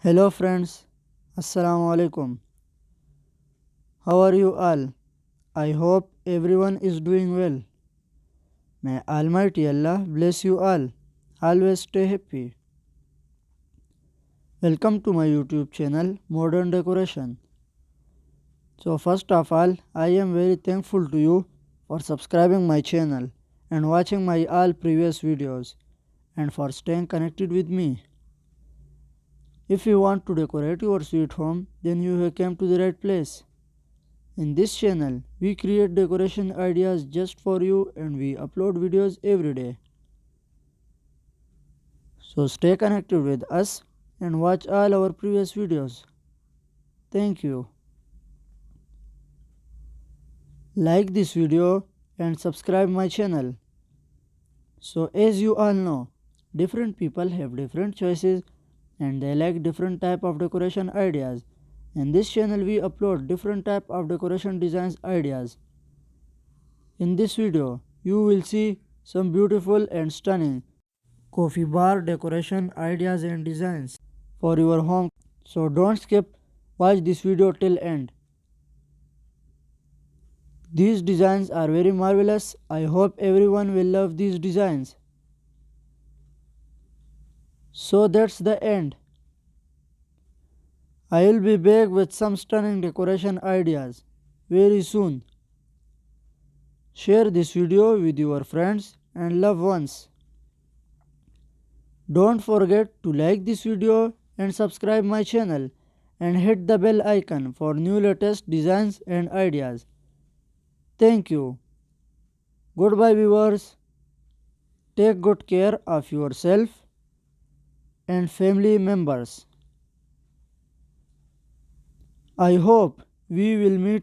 Hello friends, Assalamu alaikum. How are you all? I hope everyone is doing well. May Almighty Allah bless you all. Always stay happy. Welcome to my YouTube channel Modern Decoration. So first of all, I am very thankful to you for subscribing my channel and watching my all previous videos and for staying connected with me. If you want to decorate your sweet home, then you have come to the right place. In this channel, we create decoration ideas just for you and we upload videos every day. So stay connected with us and watch all our previous videos. Thank you. Like this video and subscribe my channel. So as you all know, different people have different choices and they like different type of decoration ideas. In this channel we upload different type of decoration designs ideas. In this video, you will see some beautiful and stunning coffee bar decoration ideas and designs for your home. So don't skip, watch this video till end. These designs are very marvelous. I hope everyone will love these designs. So that's the end. I will be back with some stunning decoration ideas very soon. Share this video with your friends and loved ones. Don't forget to like this video and subscribe my channel and hit the bell icon for new latest designs and ideas. Thank you. Goodbye viewers. Take good care of yourself and family members. I hope we will meet